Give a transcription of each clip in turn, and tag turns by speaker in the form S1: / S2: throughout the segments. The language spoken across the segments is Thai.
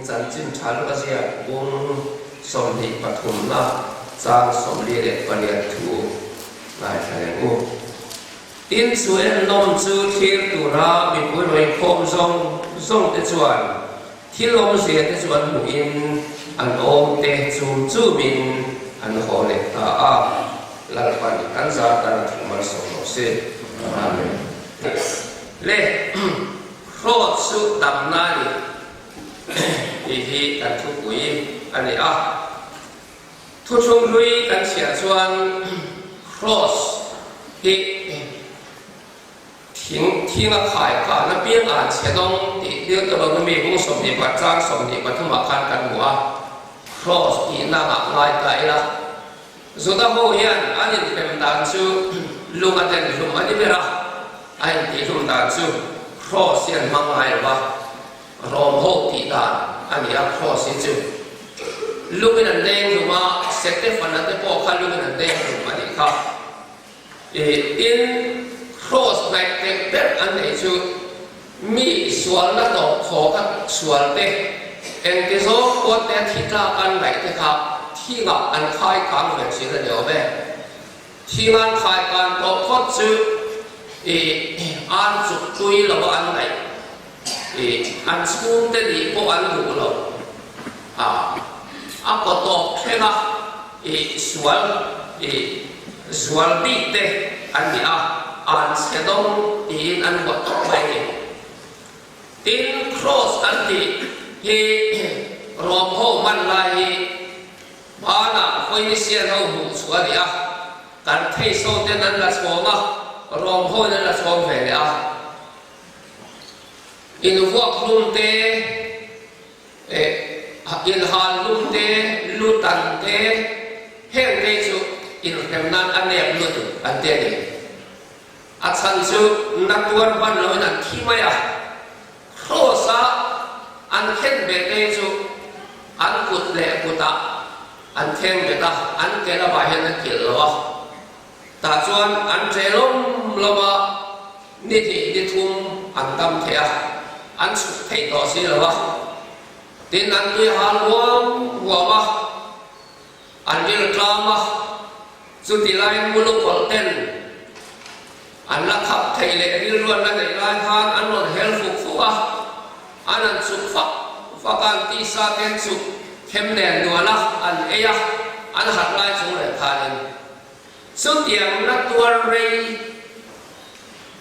S1: จันจินชาลุกเสียบุญสมนิปฐุมนะจางสมเรียดปเรียถูนายแสดงอุตินสวยนมจูทีร์ตุรามีปุยรอยคมทรงเตจวนที่ลมเสียเตจวนหูอินอันโอมเตจูมินอันโหเล็กตาอาลัลปันอันซาตันถุมันสมเสด็จอาเมนเล่โครสุดับนาลีอีฮีกันทุกวีอันนี้ทุกช่วงลุยกันเสียส่วน cross ที่ทิ้งละขายการนับเบี้ยอ่านเสียต้องติดเรื่องตัวเราไม่มีผู้สมเด็จพระเจ้าสมเด็จพระธรรมคันกันหัว cross ที่น่าหลายใจละสุดท้ายโมยันอันนี้เป็นด่านชูลุงอันเดนลุงอันนี้เป็นอะไรอันที่ลุงด่านชู cross ยันมังไงวะรอมโหติด่านอันนี้cross จูลูกนั่นเด้งรู้มาเสด็จฝันนั่นแต่พอข้าลูกนั่นเด้งรู้มาดิครับอิน cross ในเต็มเต็มอันนี้จูมีส่วนละต่อขอกันส่วนเต็มเอ็นที่สองว่าแต่ที่ตากันไหนเถอะครับที่งานอันคล้ายกันแบบสิ่งเดียวกันที่งานคล้ายกันต่อข้อจูอันจุดจุยเราอันไหนอันสูงแต่ดีพวกอันดูเราก็ตอบแค่ละส่วนบีเตอันนี้อันเสด็จอันวัดต่อไปติน cross อันที่รอมโหมันลายบ้านคนที่เสียเราหูสวดการเทศโซเดนันละสวงรอมโหนั่นละสวงเวลอินวักลุงเตอินฮาลุงเตลุตันเตเฮงเตจูอินเข็มนั้นอันเนียบลุตุอันเตนี่อาชันจูนักตัวบ้านเรานั่นที่ไม่โคซาอันเข็มเบเตจูอันกุดเล่กุตาอันเข็มเบตาอันเกล้าบาเห็นกิลวะแต่จวนอันเจริญละวะนิตินิทุมอันดำเทียอันสุดเทต่อสิละวะดินอันที่หาลวงหัวมาอันที่กลางมาสุดที่ไล่มุลุกอลเทนอันละขับไทยเลยที่ล้วนนั่นไอ้ไล่ทานอันนั้นเฮลฟุกฟัวอันนั้นสุกฟักกันที่ซาเทนสุกเข้มแน่นนัวละอันเอียอันหัดไล่ส่งเลยทานสุดที่นักตัวเรย์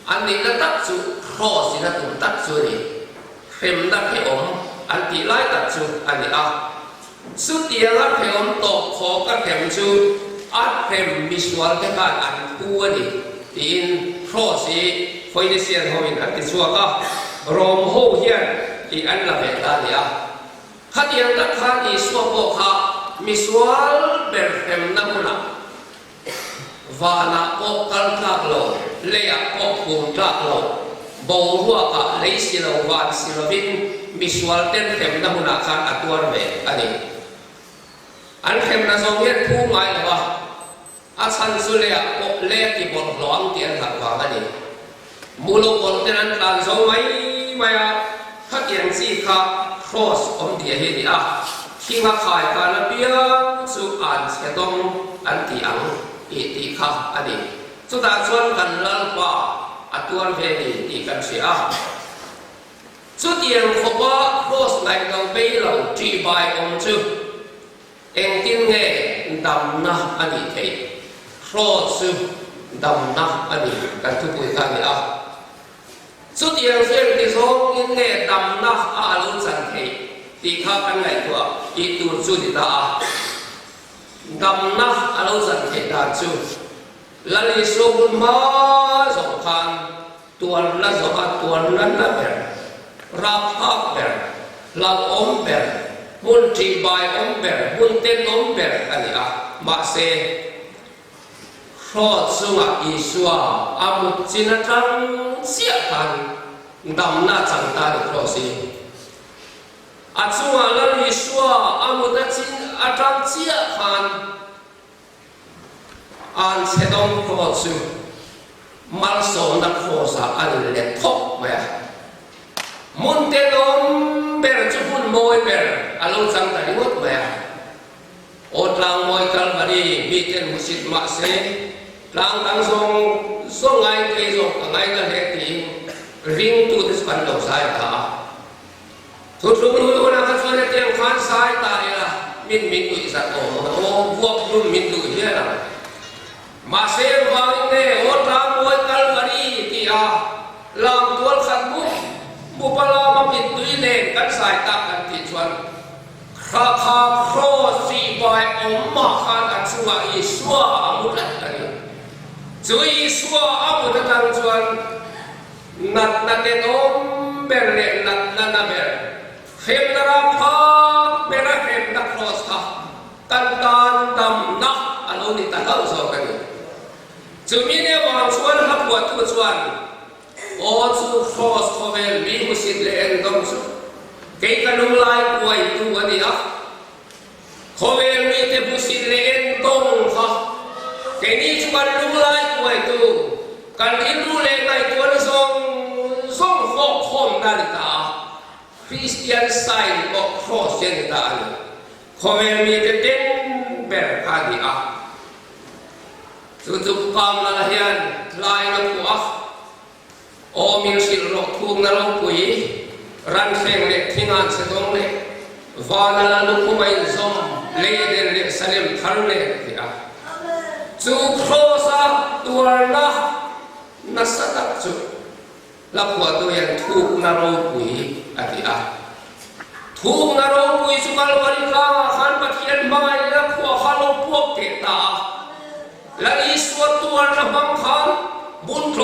S1: อันนี้นักตัดสุครอสินักตัวตัดสุนี่เข้มนักให้อมอันที่ไล่ตัดสุอันนี้สุดที่รักให้อมตกขอกับเข้มสุอัดเข้มมิสวลแค่การอันตัวนี่ที่อินครอสิไฟในเสียงเขาอินอันที่ชัวก็รอมโหเฮียนที่อันละเวลาเนี่ยขัดยังตัดขาที่ชัวโปค่ะมิสวลเบอร์เข้มน้ำมันวานาโอกันทักโลเลียโอคุมทักโลบ่าวรัวกะเลยสิโลวานสิโลวินมิสวลเต็มเข้มน้ำมันขันอัตัวเวอันนี้อันเข้มน้ำสองเฮียนผู้หมายเลยวะอาชันสุเลียโอเลียที่บนหลวงเตียนหักวางอันนี้มูลบนเตียนการสองไม่ขัดยังสีขาครอสอมเดียเฮียนี่ที่มาขายการเบียสุอันเสดงอันที่อังอีกครับอันนี้สุดท้ายส่วนกันเล่าว่าตัวเวทีที่กันเสียสุดที่เขาว่าโคสในเราไปเราจีบายองค์จุเองที่เงี้ยดำนะอันนี้เองโคสดำนะอันนี้กันทุกคนกันเนี่ยสุดที่เสียงที่สองเงี้ยดำนะอาลุสันเทที่ข้ากันไหนตัวอีตัวสุดที่ตาดำนะอาลุสันเทดาจูลัลิสุบุมาสงครามตัวละสงตัวนั้นนะเบรราพักเบรลาอมเบรมุนจีบายอมเบรมุนเตนอมเบรอันนี้มาเซครอดสุงอิสวาอามุจินจังเสียกันดำนะจังตาดิครอสีอาสุงลัลิสวาอามุจินจังเสียกันอันเสด็จโครสุมาลสนักโคสอันเล็กทบไหมมุนเตนอมเบรจุบุน มวยเปรอารมณ์สังแต่งดแม่โอตลางมวยกัลบารีมีเต็นมุสิตมาเสลางตั้งทรงไงเกยส่งไงกันเด็กทีริงตูดิสปันเราสายตาทุกๆรู้นะครับส่วนเตียงขันสายตาเนี่ยละมินดูอิสระโอ้พวกรุ่นมินดูเยอะนะมาเสียงฟังเนี่ยโอตลางมวยกัลบารีที่ลางตัวขันบุปลามาปิดตุยเล่นกันสายตากันติดชวนข้าโครสีบอยอมมาขันอันชัวอิสวาอามุตันกันจุยอิสวาอามุตันชวนนัดเดนอมเบลเล่นัดเบลเข็มนาราพาเบลเข็มนักโครสค่ะตันดำนักอันนี้ตันเราสอบกันจุมีเนี่ยวางชวนขับวัดตัวชวนโอ้ชูครอสเขาเวลมีมุสิตเลนดงสุเกี่ยกันนุ่งลายป่วยตัวนี้อ่ะเขาเวลมีแต่มุสิตเลนดงค่ะเกี่ยนี้ชวนนุ่งลายป่วยตัวการที่รู้เลนในตัวนั้นส่งฟอกคมได้ตาคริสเตียนไซน์ก็ครอสเช่นตาเขาเวลมีแต่เต็นเบลคาดีอ่ะสุดๆความละเอียดลายนักวัวโอมิลสิโรทุงนรกปุยรันเซงเล็กที่งานเสดงเล็กวานาลลุคุไม่ซอมเลเดนเล็กสเลมทารุเล็กที่อ่ะจูโครซาตัวละนัสตักจูลับหัวตัวยังทุกนรกปุยอะที่อ่ะทุกนรกปุยสุกัลวาริกาขันปะเทียนไม่ลับหัวฮัลโลพวกเกตาและอีสวดตัวละบังคันบุญโท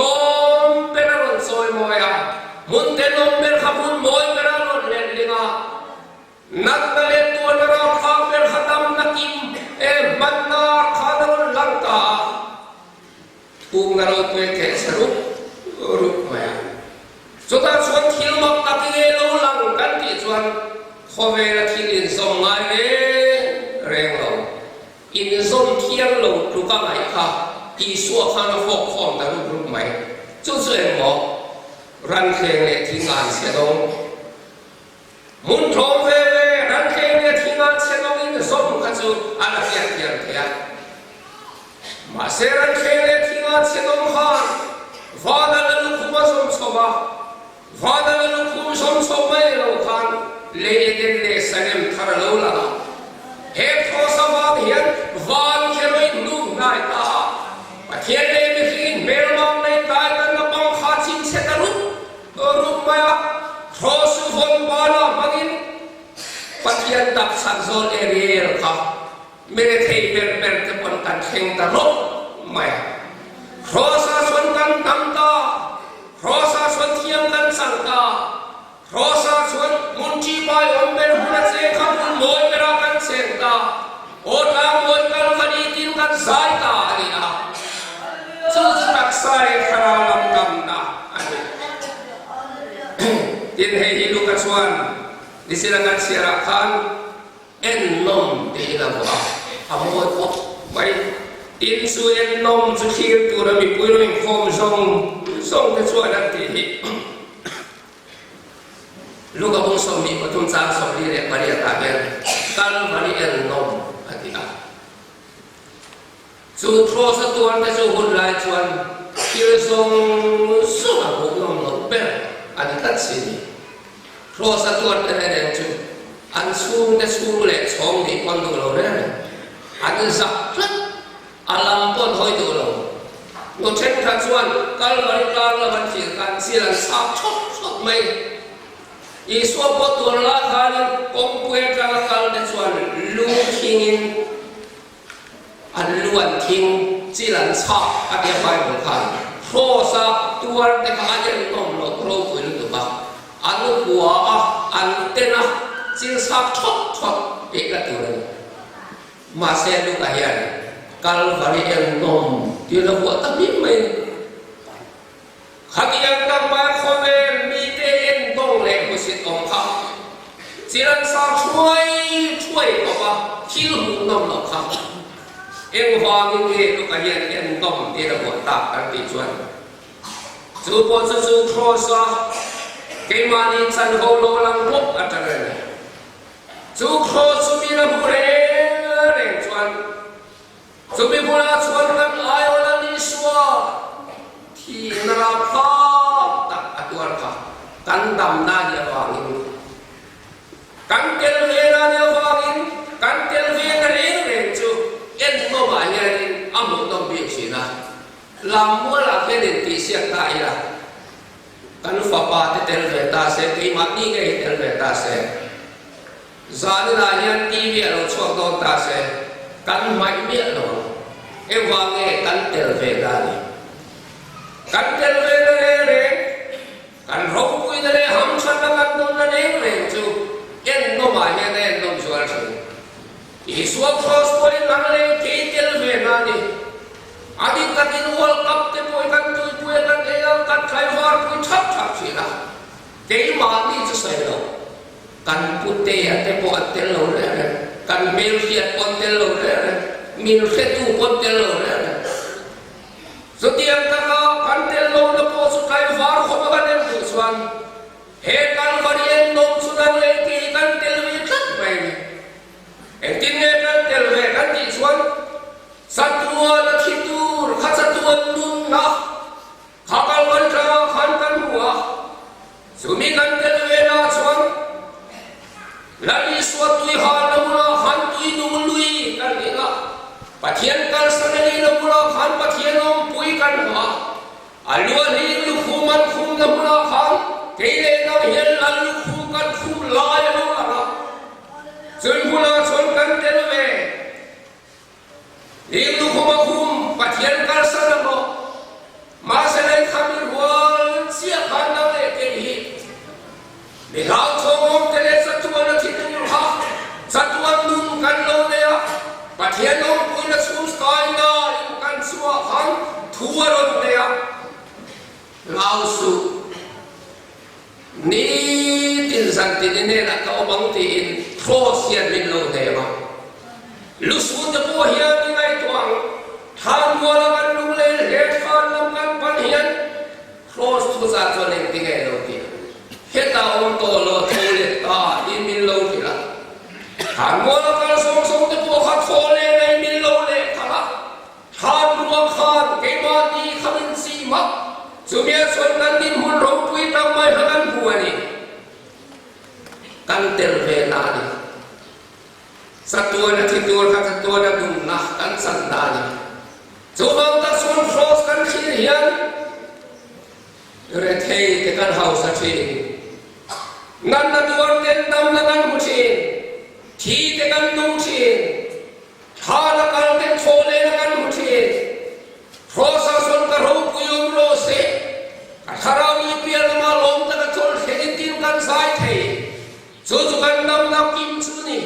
S1: มเป็นอารมณ์สวยมวยอ่ะมุนเตนมเป็นขบุญมวยเป็นอารมณ์เล่นลิงอ่ะนักเล่นตัวนราข้าเป็นขดำนักอิมบันนาข้าดนลังกาทุกนรกตัวแก่สรุปมวยสุดท้ายส่วนที่มักตะกี้เล่าลังกันที่ส่วนเขาเวลาที่อินสมไงเร่งเราอินสมเที่ยงเราทุกข์อะไรค่ะอีสัวข้าฟอกฟอมแต่รูปใหม่จุดเสื่อมหมอรันเคงเนี่ยที่งานเสียดงมุนทองเวรันเคงเนี่ยที่งานเสียดงอินสมขัดจูอันเทียนเทียมาเสรันเคงเนี่ยที่งานเสียดงข้าวาดาลลุคุมาสมสบาวาดาลลุคุมสมสบไม่เราข้าเลเดนเลสเนมทาร์โลลาเฮฟโฟสบาเฮียนวานเคโรอินลูกนายตาเทียนเลยไม่คิดเบลมังในตายกันนับบังขาชินเสตรุรูปไปอ่ะโทสุฟอนบาลาบังอินปัจจัยดับสันโซเอเรียร์ครับไม่ได้ที่เบลจะปนกันเข่งตลกไม่โทสะส่วนกันตั้งตาโทสะส่วนเทียมกันสังตาโทสะส่วนมุนจีบายอมเบลหุ่นเสกขบุนมวยเบลกันเสกตาโอตามวยกันคดีตินกันสายตานี่อ่ะสุดทักษะคาราลัมดัมนะอันนี้ที่ให้ลูกกระชวนดิสิลังกันเสียรักขันเอ็นนมที่เราบอกทำให้พบไปอินซูเอ็นนมสุขีตัวเรามีปุยเรามีโฟมส่งกระชวนนั่นที่ลูกกับบุญสมมีปฐุมสามสมดีเรียกมาเรียกตาเองกันมาเรียนนมอันที่อ่ะจูโทรสตัวนั้นจูหุ่นลายชวนที่ส่งส่งบุกน้องน้องเบลอันนี้ตัดสินโทรสตัวนั้นเองจูอันสูงแต่สูงเล็กสองที่คนดูเราเนี่ยอันนี้สักพลัดอารมณ์ปนหอยดูเราโดยเช่นขัดชวนกันบริการละมันจีกันเสียงสับชดไม่อีสวบตัวละคันกงเวทละคันแต่ชวนลูกทิ้งอันล้วนทิ้งจีรันชาอันเดียบไปหมดกันโทษตัวเด็กอาจจะน้องหลอกเราคุยรู้ตัวอันนู้หัวอันเต้นจีนสับชดเอกตัวนึงมาเสียลูกอะไรกัลวารีเอ็นนมที่เราหัวตั้งยิ่งไม่ขัดยังตั้งมาคนเองมีเต้นต้องเล็กมุสิตองเขาจีรันสับช่วยก็ว่าคิดหูน้องหลอกเขาเอ็งฟังยังไงลูกอะไรเอ็นต้องที่เราหัวตักกันติดชวนจูบจูโทรศัพท์เกมานีฉันเขาโลลังพบอัตรา สุขสุมีนะบุเรเร่งชวนสุมีบุราชวนกันไอ้วันนี้ชัวที่นราพาตักอตัวข้ากันดำนาเดียวางอินกันเทลเวนาเดียวางอินกันเทลเวนาเร่งจูเอ็นโนมาเฮียดินอามุต้องบีบสินะลำมัวละแค่เดินตีเสียตายละกันฟ้าป่าเทลเวตาเสกที่มันนี่ไงเทลเวตาเสกจานนี้นะยันทีวีเราชอบโดนตาเสกกันไม่เบี้ยหรอกเอวางเงกันเทลเวตานี่กันเทลเวตาเร่งกันรบกุยนั่นเองห้ามฉันนั่งโดนนั่นเองเร่งจูเอ็นโนมาเฮียเอ็นโนจวนสิอีสวกครอสตัวนี้นั่งเล่นที่เทลเวตานี่อดีตกันวัลคัพเตปุยกันตุยปุยกันเอลกันใครวาร์ปุยชับชับสินะเที่มานี่จะใส่เรากันพุทธะเตปุอัตเตลโลเร่กันมิลเซียปอนเตลโลเร่มิลเซตูปอนเตลโลเร่สุดที่อันตรายกันเตลโลนะพอสุดใครวาร์ขบกันเองทุกส่วนเฮกันวารีเอ็นนมสุดอะไรที่กันเตลเวชัดไปเอ็งที่เนี่ยกันเตลเวกันที่ส่วนSatuan hidur, satuan lunnah, kakal kanca kankan buah, sumikan telwena cuan, lagi suatu hal namula hantui numului kan ina, patian kan saneli namula han patian ompui kan ha, aluan hidu kuman kum namula han, kele nam hel alu kum kan kum lay namula, sunpula cuan kan telwe. Ibu kumakum patian karsa namo masalah kami wal siapa nama lekeri milau thongom tele satuan kita ha satuan dum kan lo dea patian om punya sustain da kan suahan thuaron dea lausu ni tin santi ni nak kau bangtiin Kraws yang min lo dea lusun de po hian ni ngai tuang than wala kan lu le he khan lam kan pan hian Kraws thu za cho len ti ngai lo ti he ta om to lo thu le ta in min lo ti la than wala kan song song de po kha tho le ngai min lo le khala than ruang khan ke ma ni khamin si ma chumia chon kan din hun ro pui ta mai hakan huani kan tel ve na ni satuan hidur kan satuan dumnah kan sandani coba tak sun Kraws kan kirian rethei tekan haus atin nan na duar ten Damna kan mutin thi tekan nungtin thala kan ten thole kan mutin Kraws sun ka ro kuyum ro se kharawi pial ma lom ta chol setin kan sai thei chu kan Damna kim chu ni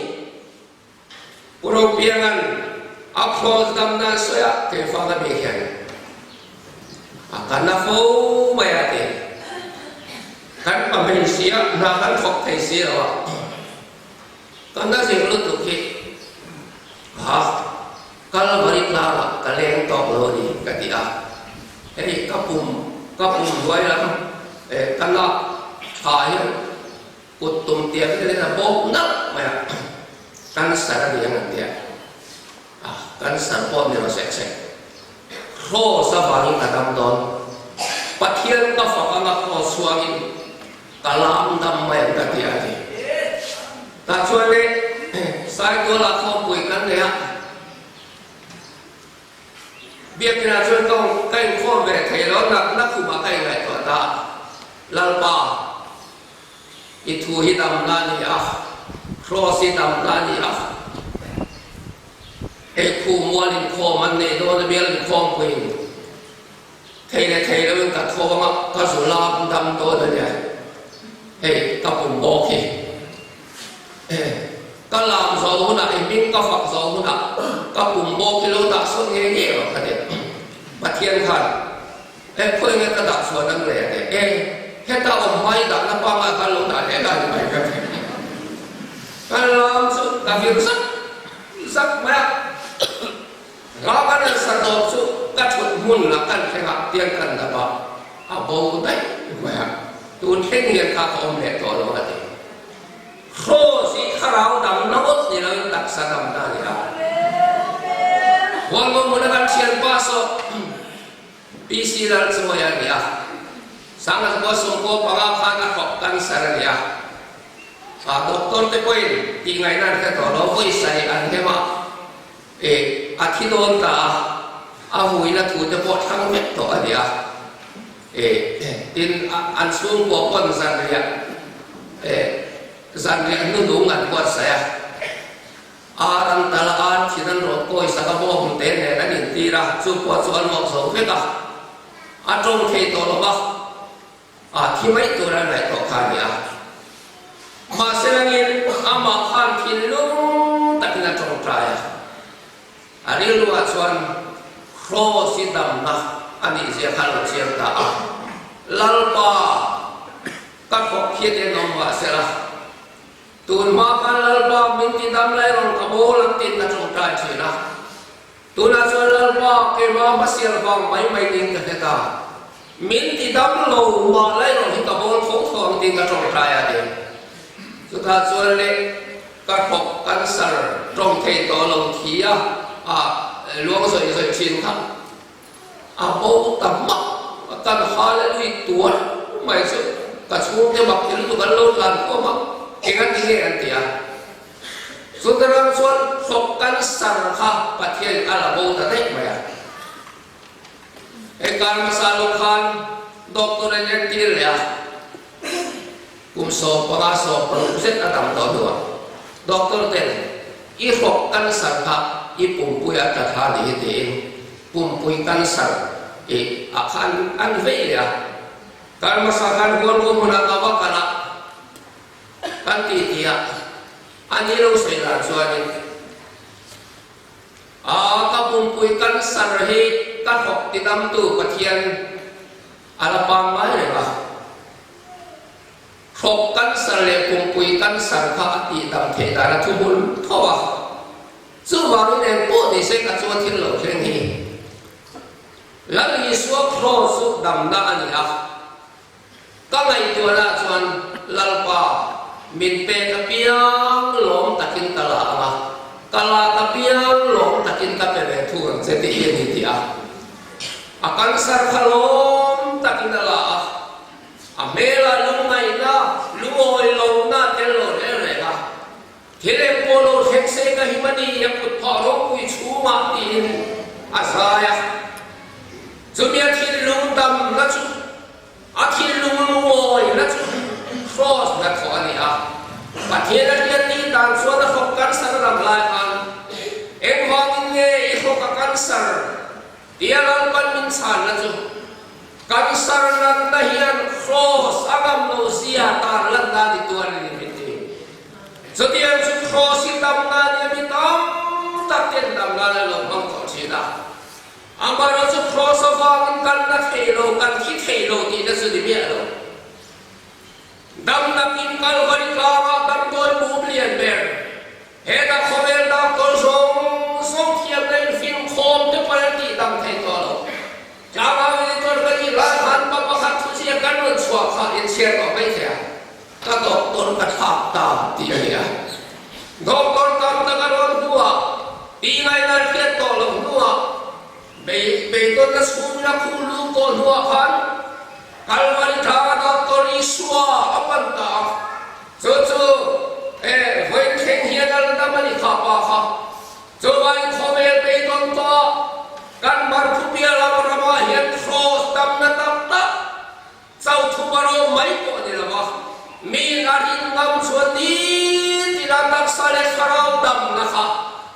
S1: Urang piangan Kraws Damna soya ke fala bekian akan nafo mayate kan pemain siap nakan fok thai sia wa kan da sing lu tu ki ha kal bari kala kaleng tok lo ni katia jadi kapum duai lam kala thai kutum tiap ni na bok nak maya kan secara dia ngerti ya, kan serpon dia masih eksek. Kraws avangin kadam don, patian ka fakanga Kraws suangin, kalam damai kati adi. Tak cuali, saya gola kau puikan dia. Biar kita cuali kau kain kau berthelo nak kubah kain itu ada lalpa itu hitam lani Kraws hitam lani ku mualin ko man ne do na bel ko kuin thei le ka tho ma ka su la dam to da ya ka pum bo ki ka lam so hu na min ka fak so hu na ka pum bo ki lo da so nge nge ro ka de pathian khan phoi nge ka da so nang le de he ta om mai da na pa ma ka lo da le da mai ka kalau tak biasa, sak merah, lawan satu su kat mun lakan tengah tiang kan dapat, abau tay, merah, tuan heng yang kau om le tolong hati, โครสีขาวดำน้ำมันนี่เราตักสะดำได้เนี่ยวันมันมันกันเชียนป้าโซปีซีเราสมัยนี้สังกัดบอสโกปังอาคารขอบกันสารเนี่ยdoktor te poin tingai nan ka to lo voi sai an he ma athi don ta a hui na thu te po thang met to adia tin an sung po pon san ria san ria nu dung an ko sa ya aran tala an thinan ro ko isa ka bo hum te ne na nin ti ra chu po chu an mo so phe ka a trong the to lo ba thi mai to ra nai to kha niaมาเสร็จแล้วอามาขันทิ้งลุงตัดเงินตรงใจอันนี้รู้ว่าส่วนโครสิดำนะอันนี้เสียขันเสียตาลัลปาก็ขบเขียนนมว่าเสร็จแล้วตูนมาขันลัลปามินติดำเลยลงกระโบลังติดตรงใจเสียนะตูน่าส่วนลัลปาเกี่ยวกับเสียฟังไม่ดิ้งกันตามินติดำลงมาเลยลงที่กระโบทุกทองติดตรงใจอะไรสุดท้ายส่วนเล็กก็พบกันสารตรงเทตัวลงที่หลวงสวยชินครับโบตับมักกันหาเลยลุยตัวไม่สุดกระชุ่มจะบักจะรู้กันลุ้นกันก็มักเองกันที่นี่กันเดียสุดท้ายส่วนพบกันสารครับประเทศอาลาโบตัดได้ไหมการมาสาลุคันด็อกเตอร์ยังที่เรียกุมโซปะกาโซปะลุเซตadamตัวด็อกเตอร์เต็นอีหกกันสังขะอีปุ่มปุยอัตถาลีเตงปุ่มปุยกันสังอาคารอันเวียการมาสังกันหัวรวมมุนักวะกันละกันตีเตียอันนี้เราเสียหลักส่วนนี้กับปุ่มปุยกันสังเหตุกันหกติดตามตัวปะเทียนอาลาปังไว้เลยปะครบกันสเลกุมปุยกันสังฆะติดำเทดาทุบุลเท่าว่าซึ่งวันนี้เนี่ยพวกนี้เสกจวนที่เราเช่นนี้แล้วมีสวกโครสุดำหน้านี่ก็ไม่ตัวละจวนลัลปามินเปกเปียงหลงตะกินตลาดตลาดเปียงหลงตะกินตะเปเรทุนเสติเย็นนิดเดียวอาการสังขะลมตะกินตลาดเมล่าลุงไม่นะลุงโอยลงหน้าเตลโลเรื่องอะไรกันที่เรื่องโปโลเท็กซี่กับฮิมันดียังพุทธรกุยชูมาตีนอาซายะจุดนี้ที่ลุงดำนั่นจุดที่ลุงโอยนั่นจุดครอสนั่นขอนี่ประเทศนี้ตีต่างส่วนนั้นเขากันสารลำลายกันเอ็งว่ามินเงี้ยเขากันสารที่เราบันมินสารนั่นจุดกันสารนั้นได้เห็นครอสอากาศโนเซียตาลันดาดิตัวนี้มิตรสุดที่ยังสุดครอสิดำนานี่มิตรตัดเต็นดำนาเลยลงมังกรชีดาอันบาร์สุดครอสฟังกันนักเทโลกันคิดเทโลที่นั่นสุดที่เมียโลดำนักอินกัลวาริกาดำตัวมูบเลียนเบร์เฮดักคอเวลดักตัวส่งเทียมในฟิล์มคอมที่ปาร์ตี้ดำเทตัวโลจามาวิตัวก็ที่ร้านหันปะปะขัดทุเรียนกันมันสวบขาอินเชียร์ก็ไม่เสียก็ตกต้นกระทับตาที่นี่ดอกต้นตามตะการวันตัวตีไงนั่นเกิดต่อลงตัวเบย์ต้นนั้นสูงนักคู่ลูกต้นหัวขันกัลวันทาดอกต้นอิสวาอปันตาจู่เว้นเข่งเฮียกันแล้วมันอีกขับว่าขับจู่ไปขอเบย์เบย์ต้นต่อกันบาร์ทุเบียลาบรามาเห็นโครสดำนัดำตาเจ้าทุบารอไม่ปวดนี่ละวะมีการอินดำส่วนนี้ที่เราตักสเลขเราดำนะคะ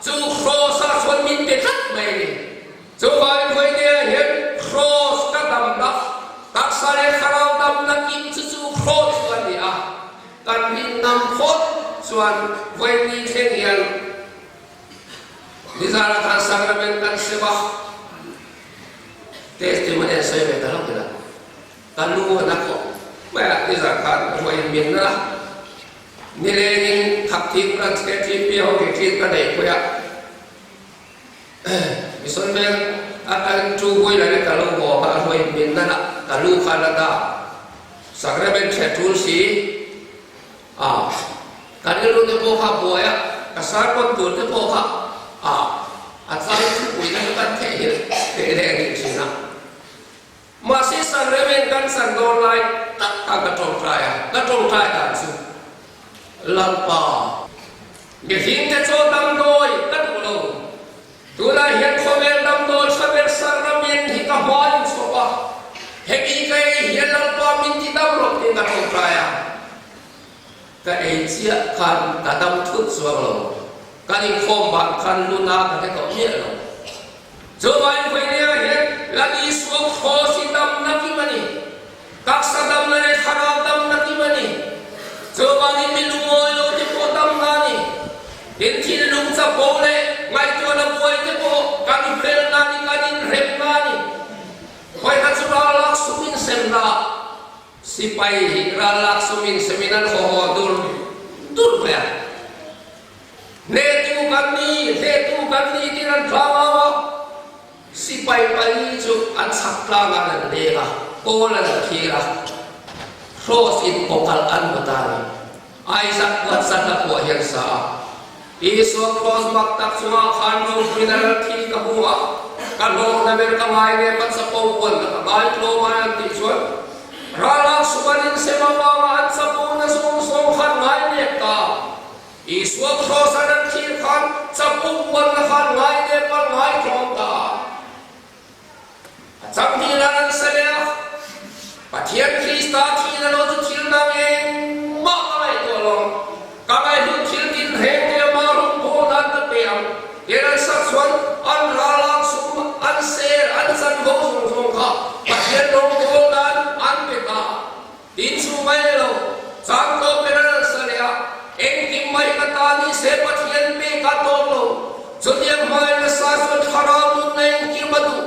S1: จู่โครสส่วนมินเป็นทัดไม่จู่ไปคุยเนี่ยเห็นโครสก็ดำนะตักสเลขเราดำนักอินจู่โครสส่วนนี้กันอินดำโคตรส่วนเว้นนี้เช่นเดียวนิสาระการสังเกตกันเสียบ้างtestimoni saya betul tidak kalau nak banyak disakan orang yang mana nilai hakti peran sekali piau kecil kan dek punya misalnya akan cukup lagi kalau orang yang mana kalau Kanada sakramen cetul si การเรียนรู้ที่พ่อข้าบัวอ่ะกษัตริย์คนตัวที่พ่อข้าอาจารย์ที่คุยกันกันแค่เห็นแรงจริงๆนะมาสิสันเรเวนกันสันโดนไล่ตักกระทงใจกันสุลังป่าเดี๋ยวหินจะโจดำโดยกันกูรู้ตัวละเห็นคอมเมนต์ดำโดยสเปรสันรำเย็นที่กระหายสวะเฮกิเกยเห็นลังป่ามินที่ดำรบที่กระทงใจก็เอเชียคันกระดำทุดสวงลงกันอีกคอมบังคันลุนากันให้เขาเยี่ยลงเจ้าบ้านคนนี้เห็นลังอีสวงโคสิดำนักกิมันนี่กักสะดำนั่นเองขนาดดำนักกิมันนี่เจ้าบ้านนี้มีลุงโอยโลที่โพดำนั่นนี่เห็นที่ลุงจะโพเลยไงตัวนักมวยที่โพกันอีเพลนั่นนี่กันอีเร็บนั่นนี่คอยกันสุราลักสุมินเซมดาสิไปราลักสุมินเซมินันโฮดูลไปเนตูกันนี่ที่นั่นพลาวะสิไปจุอันสักพลางันเดกะโกลันคีระโครสอินโปกัลอันบัตานีไอซักวัดสันนักหัวเฮียนสาอีสวโครสมักตักสุมาขันรูฟินาร์ทีกับหัวกันโลกนั้นเป็นกำไงเนี่ยมันสะโพกวนกับไอโครมาอันติชวนราลักสุวรรณเสมาวังอันสะโพกนั้นส่งขันไงเนี่ยตาอีสวโครสนั้นทีขันสะโพกวนขันไงเนี่ยปันไงครองตาจำที่นั่นเสียปัจเจียนคริสต์ที่นั่นเราจะทิ้งนั่งเองมากอะไรตัวลงก็ไม่รู้ทิ้งดินแห้งเดียวมาลุกโบนันตะเปียงเดี๋ยวสักส่วนอันราลักสุมอันเสียอันสันโบสงข้าปัจเจียนลงโบนันอันเปตาดินสุไม่ลงสังโกเป็นนั่นเสียเองที่ไม่กตานี่เสปัจเจียนเปกัตโตลงจุดยังไม่ละสายสุดฮารามุนเองที่มาดู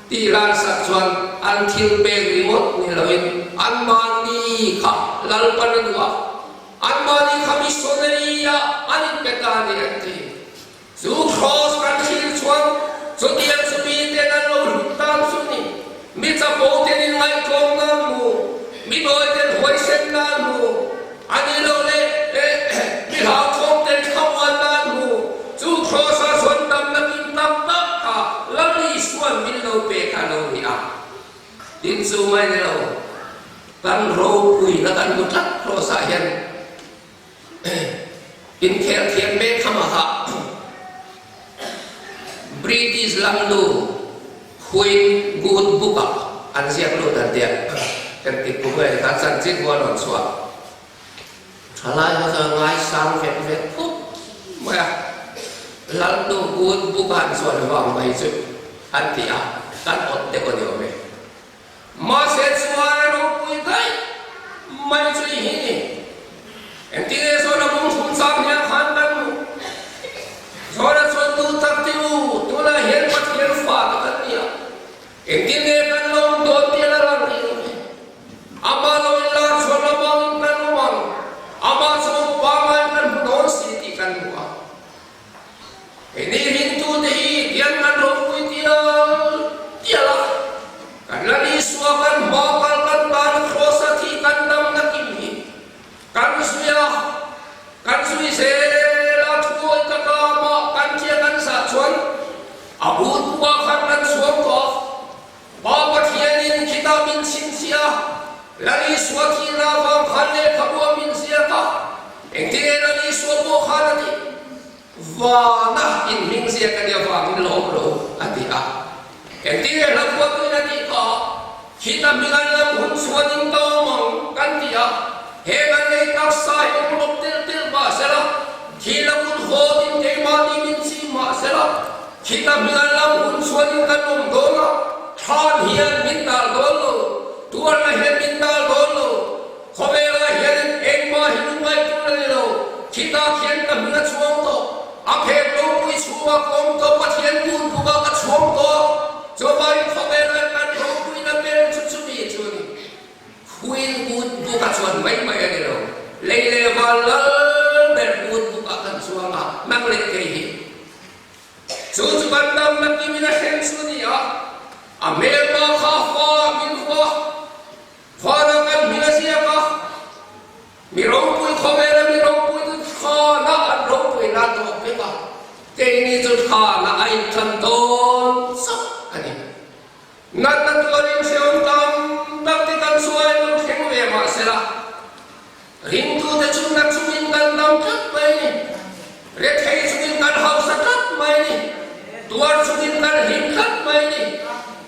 S1: ที่ร้านสักส่วนอันทิลเบรีหมดนี่เราเห็นอันมานีข้าลัลปันดัวอันมานีข้ามิสโซเนียอันนี้เป็นการเรียนที่สู่ครอสกันทิลส่วนสุดยังสุบีเตนันโลรุตานสุนีมิจะโปเตนินไงกองนันมูมิโดยเตนหวยเซนนันมูอันนี้เราเลยมิหาทองเตนขวันนันมูสู่ครอสส่วนดำนักอินตับตักข้าลัลลีส่วนมิลโลเปคาโลเนียดินสูไม่ได้เรากันโรคุยแล้วกันกุทักโรสายันอินเทียนเมฆมาฮะบริติสลัมดูคุยกูดบุกอันเสียงรู้แต่เดียกันติดกูไม่การสั่นจิตวัวนอนสวะอะไรเขาจะง่ายสร้างเฟดปุ๊บเมื่อลัมดูกูดบุกอันส่วนวางไปจุดอันที่กันอดเด็กคนเดียวไหมมาเสร็จสวารู้คุยได้ไม่ช่วยหินเอ็นที่เรื่องส่วนมุ่งสุ่มสามเนี่ยขันกันส่วนส่วนดูตักติวตัวละเห็นปัจเจียนฟ้ากันเนี่ยเอ็นที่เรื่องกันลงโดนเดียร์ละนี่อามาลงอิลาส่วนละมองกันลงอามาส่วนปาไม้กันโดนสิทธิกันหัวเอ็นนี่หินตัวนี้เดียนกันลงคุยเดียละkarena disuakan bakalkan baru prosati kandang nakimi kan sui sela tuoi kakama kan cia kan sacuan abut buakan kan suamko bapa tianin kita min sinsia lari suaki lawang kale kabua min siaka engtine lari suapo khalati vana in min siaka dia vangin lomlo atia engtine lakwa tu nati ka kita mingalam hun suanin tawang kantia hegan nei taksa engulok til ba sela kila kun hodin temani min sima sela kita mingalam hun suanin kanom dona than hian min dal dolo tuan la hian min dal dolo khobela hian engma hinumai tulelo kita hian ka minga chuang to aphe lo pui chuwa kom to pathian tun buka ka chuang to cobai khobela kan ro pui na ber chuchumi chuni kuin gut buka chuan mai mai ani lo leile walal ber gut buka kan chuanga manglek ke hi chu bandam na kimina hen chuni ya amelma kha fa min kha fara kan minasia ka mirong pui khobela min เจนี่จุดขาละไอ้ทันโตสักอันนี้นั่นตัวเรียนเสียงตามดักที่กันสวยลูกแข็งเวมาเสละริมตัวจะชุนนักชุนินกันดำทับไปนี่เรียกให้ชุนินกันเฮาสักทับไปนี่ตัวชุนินกันหินทับไปนี่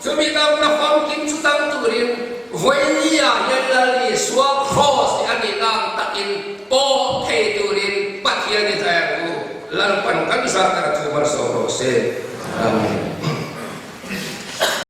S1: จะมีตามนักความกินชุดตั้งตัวเรียนวันนี้ยันลาลีสวาครอสอันนี้นางตักินโป้เทตัวเรียนปัจจัยนี้แท้กูlalu pan kami saat terkubur seorang sen. Amin.